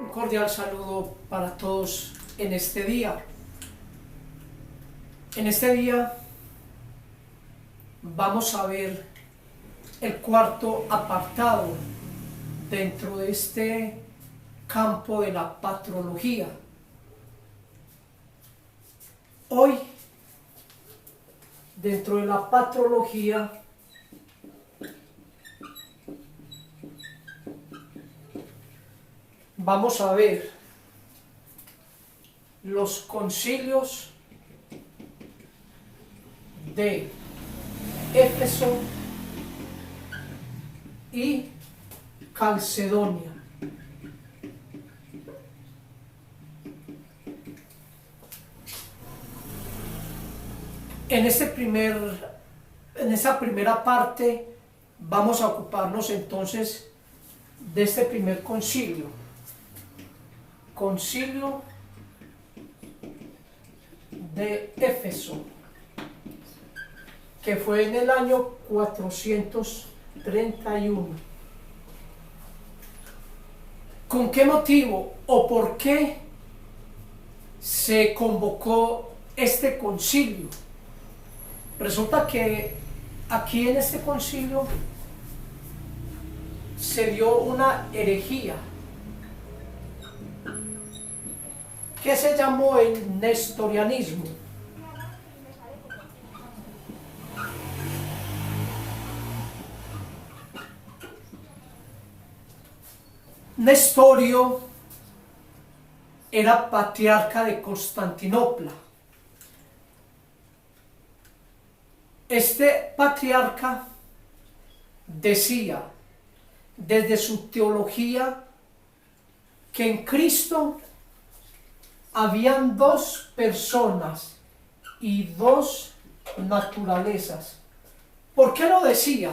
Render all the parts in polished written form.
Un cordial saludo para todos en este día. En este día vamos a ver el cuarto apartado dentro de este campo de la patrología. Hoy, dentro de la patrología, vamos a ver los concilios de Éfeso y Calcedonia. En esa primera parte vamos a ocuparnos entonces de este primer concilio. Concilio de Éfeso, que fue en el año 431. ¿Con qué motivo o por qué se convocó este concilio? Resulta que aquí en este concilio se dio una herejía que se llamó el nestorianismo. Nestorio era patriarca de Constantinopla. Este patriarca decía desde su teología que en Cristo habían dos personas y dos naturalezas. ¿Por qué lo decía?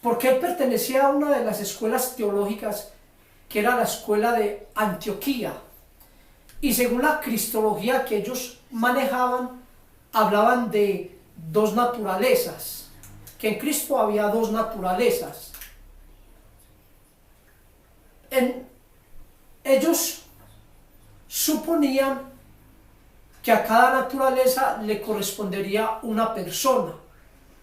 Porque él pertenecía a una de las escuelas teológicas que era la escuela de Antioquía, y según la cristología que ellos manejaban, hablaban de dos naturalezas, que en Cristo había dos naturalezas. Ellos suponían que a cada naturaleza le correspondería una persona.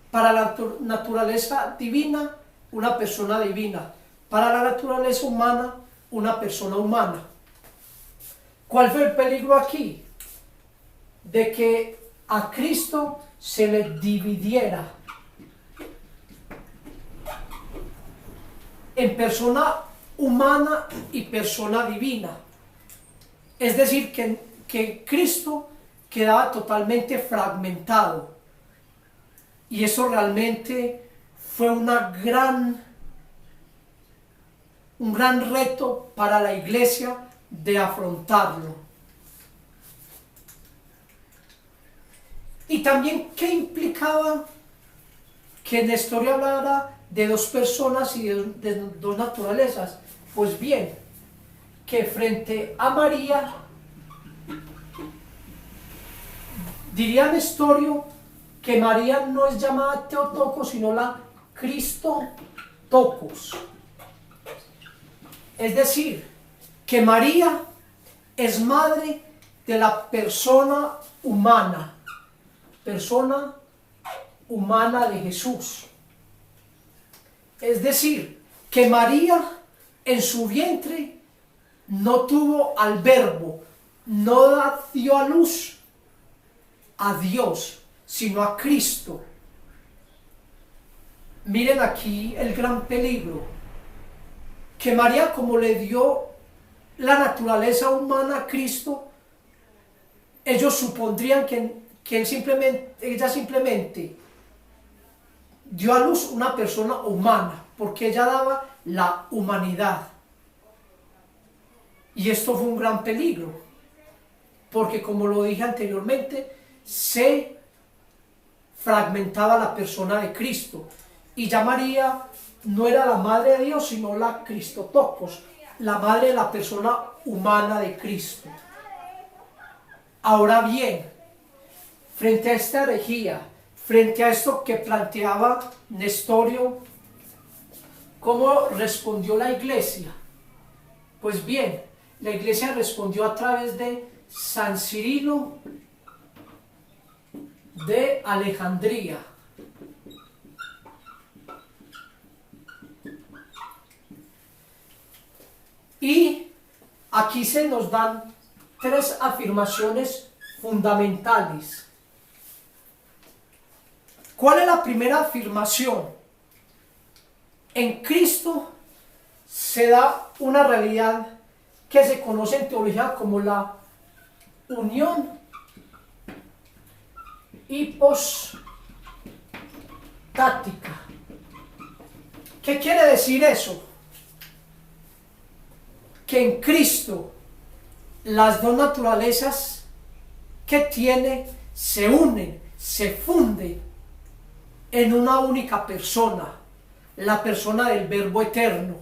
Para la naturaleza divina, una persona divina. Para la naturaleza humana, una persona humana. ¿Cuál fue el peligro aquí? De que a Cristo se le dividiera en persona humana y persona divina. Es decir, que Cristo quedaba totalmente fragmentado. Y eso realmente fue un gran reto para la iglesia de afrontarlo. Y también, ¿qué implicaba que Nestorio hablara de dos personas y de dos naturalezas? Pues bien, que frente a María, diría Nestorio que María no es llamada Theotokos, sino la Christotokos. Es decir, que María es madre de la persona humana de Jesús. Es decir, que María en su vientre no tuvo al Verbo, no dio a luz a Dios, sino a Cristo. Miren aquí el gran peligro, que María, como le dio la naturaleza humana a Cristo, ellos supondrían que ella simplemente dio a luz una persona humana, porque ella daba la humanidad. Y esto fue un gran peligro, porque como lo dije anteriormente, se fragmentaba la persona de Cristo, y ya María no era la madre de Dios, sino la Christotokos, la madre de la persona humana de Cristo. Ahora bien, frente a esta herejía, frente a esto que planteaba Nestorio, ¿cómo respondió la iglesia? Pues bien, la iglesia respondió a través de San Cirilo de Alejandría. Y aquí se nos dan tres afirmaciones fundamentales. ¿Cuál es la primera afirmación? En Cristo se da una realidad que se conoce en teología como la unión hipostática. ¿Qué quiere decir eso? Que en Cristo las dos naturalezas que tiene se unen, se funden en una única persona, la persona del Verbo eterno,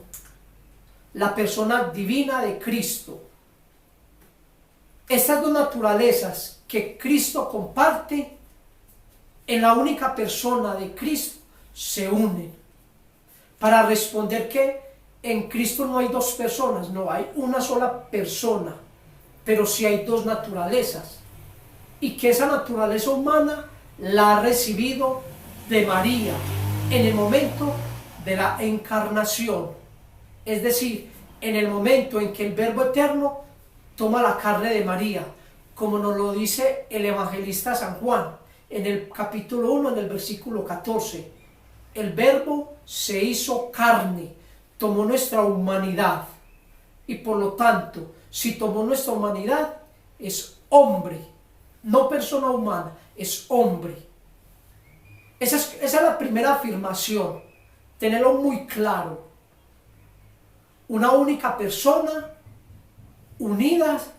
la persona divina de Cristo. Estas dos naturalezas que Cristo comparte en la única persona de Cristo se unen para responder que en Cristo no hay dos personas, no hay una sola persona, pero sí hay dos naturalezas, y que esa naturaleza humana la ha recibido de María en el momento de la encarnación, es decir, en el momento en que el Verbo eterno toma la carne de María, como nos lo dice el evangelista San Juan en el capítulo 1, en el versículo 14. El Verbo se hizo carne, tomó nuestra humanidad, y por lo tanto, si tomó nuestra humanidad, es hombre, no persona humana, es hombre. Esa es la primera afirmación, tenerlo muy claro. Una única persona, unidas,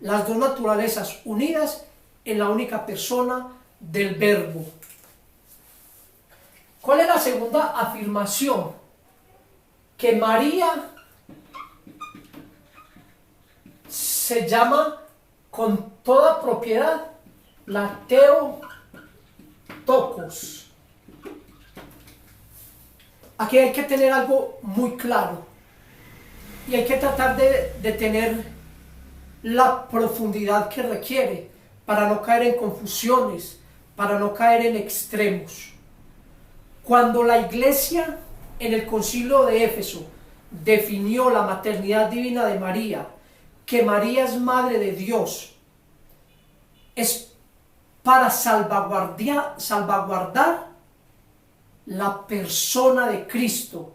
las dos naturalezas unidas en la única persona del Verbo. ¿Cuál es la segunda afirmación? Que María se llama con toda propiedad la Theotokos. Aquí hay que tener algo muy claro y hay que tratar de tener la profundidad que requiere para no caer en confusiones, para no caer en extremos. Cuando la iglesia en el concilio de Éfeso definió la maternidad divina de María, que María es madre de Dios, es para salvaguardar la persona de Cristo,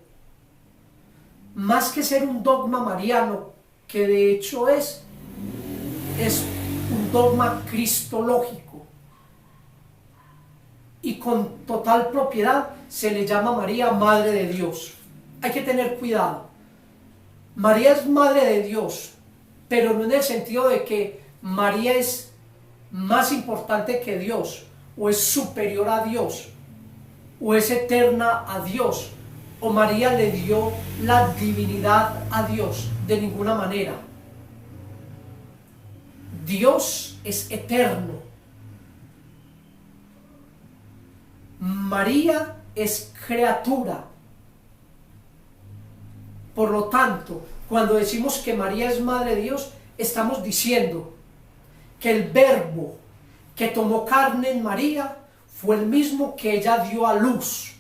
más que ser un dogma mariano, que de hecho es un dogma cristológico, y con total propiedad se le llama María Madre de Dios. Hay que tener cuidado. María es Madre de Dios, pero no en el sentido de que María es más importante que Dios, o es superior a Dios, o es eterna a Dios, o María le dio la divinidad a Dios, de ninguna manera. Dios es eterno. María es criatura. Por lo tanto, cuando decimos que María es Madre de Dios, estamos diciendo que el Verbo que tomó carne en María fue el mismo que ella dio a luz,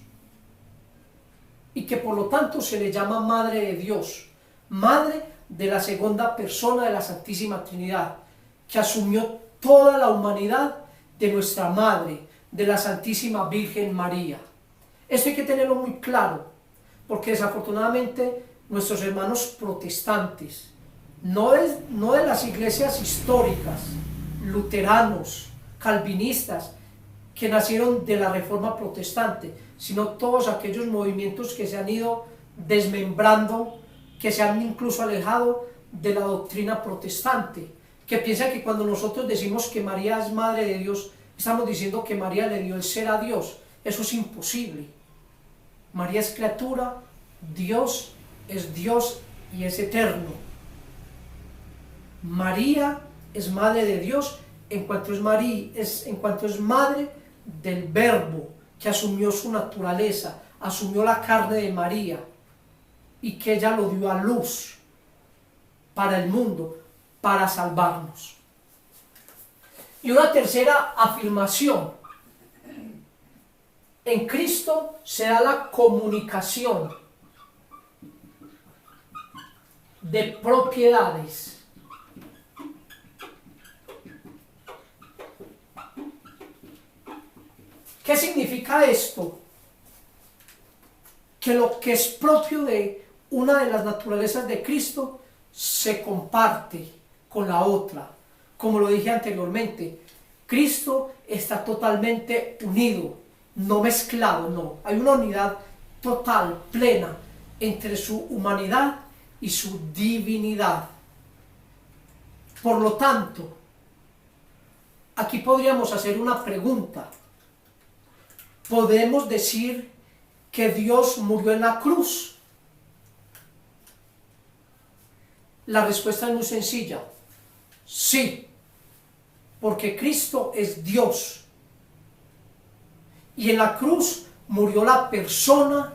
y que por lo tanto se le llama Madre de Dios, Madre de la segunda persona de la Santísima Trinidad, que asumió toda la humanidad de nuestra Madre, de la Santísima Virgen María. Esto hay que tenerlo muy claro, porque desafortunadamente nuestros hermanos protestantes, no de las iglesias históricas, luteranos, calvinistas, que nacieron de la Reforma Protestante, sino todos aquellos movimientos que se han ido desmembrando, que se han incluso alejado de la doctrina protestante, que piensan que cuando nosotros decimos que María es Madre de Dios, estamos diciendo que María le dio el ser a Dios. Eso es imposible. María es criatura, Dios es Dios y es eterno. María es Madre de Dios en cuanto es madre del Verbo que asumió su naturaleza, asumió la carne de María y que ella lo dio a luz. para el mundo, para salvarnos. Y una tercera afirmación: en Cristo se da la comunicación de propiedades. ¿Qué significa esto? Que lo que es propio de una de las naturalezas de Cristo se comparte con la otra. Como lo dije anteriormente, Cristo está totalmente unido, no mezclado, no. Hay una unidad total, plena, entre su humanidad y su divinidad. Por lo tanto, aquí podríamos hacer una pregunta. ¿Podemos decir que Dios murió en la cruz? La respuesta es muy sencilla: sí, porque Cristo es Dios. Y en la cruz murió la persona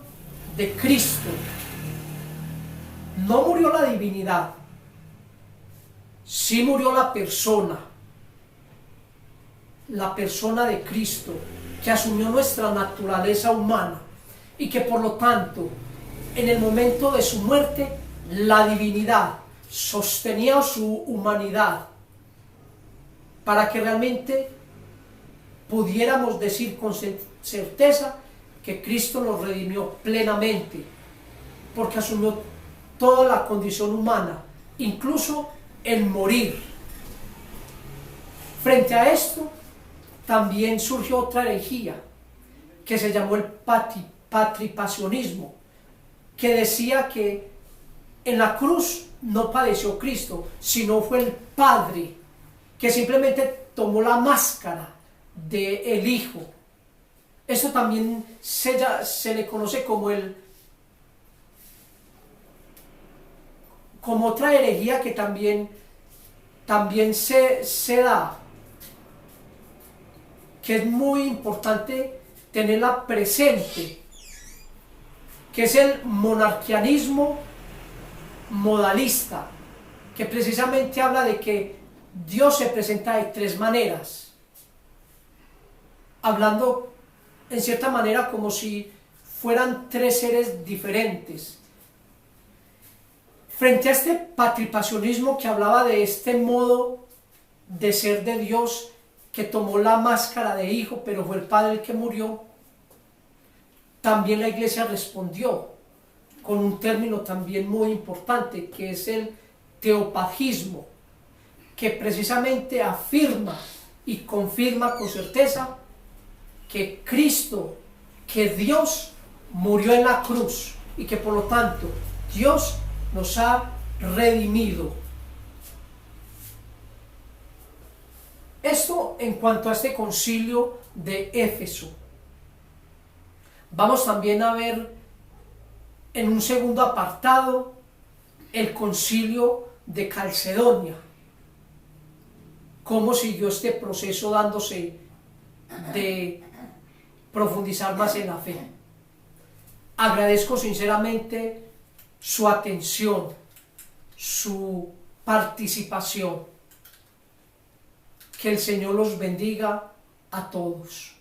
de Cristo. No murió la divinidad, sí murió la persona de Cristo, que asumió nuestra naturaleza humana y que por lo tanto en el momento de su muerte la divinidad sostenía su humanidad para que realmente pudiéramos decir con certeza que Cristo nos redimió plenamente, porque asumió toda la condición humana, incluso el morir. Frente a esto también surgió otra herejía que se llamó el patripasionismo, que decía que en la cruz no padeció Cristo, sino fue el Padre que simplemente tomó la máscara del Hijo. Esto también se le conoce como otra herejía que también se da, que es muy importante tenerla presente, que es el monarquianismo modalista, que precisamente habla de que Dios se presenta de tres maneras, hablando en cierta manera como si fueran tres seres diferentes. Frente a este patripasionismo que hablaba de este modo de ser de Dios, que tomó la máscara de hijo, pero fue el Padre el que murió, también la Iglesia respondió con un término también muy importante, que es el teopagismo, que precisamente afirma y confirma con certeza que Cristo, que Dios murió en la cruz y que por lo tanto Dios nos ha redimido. Esto en cuanto a este concilio de Éfeso. Vamos también a ver en un segundo apartado el concilio de Calcedonia, cómo siguió este proceso dándose de profundizar más en la fe. Agradezco sinceramente su atención, su participación. Que el Señor los bendiga a todos.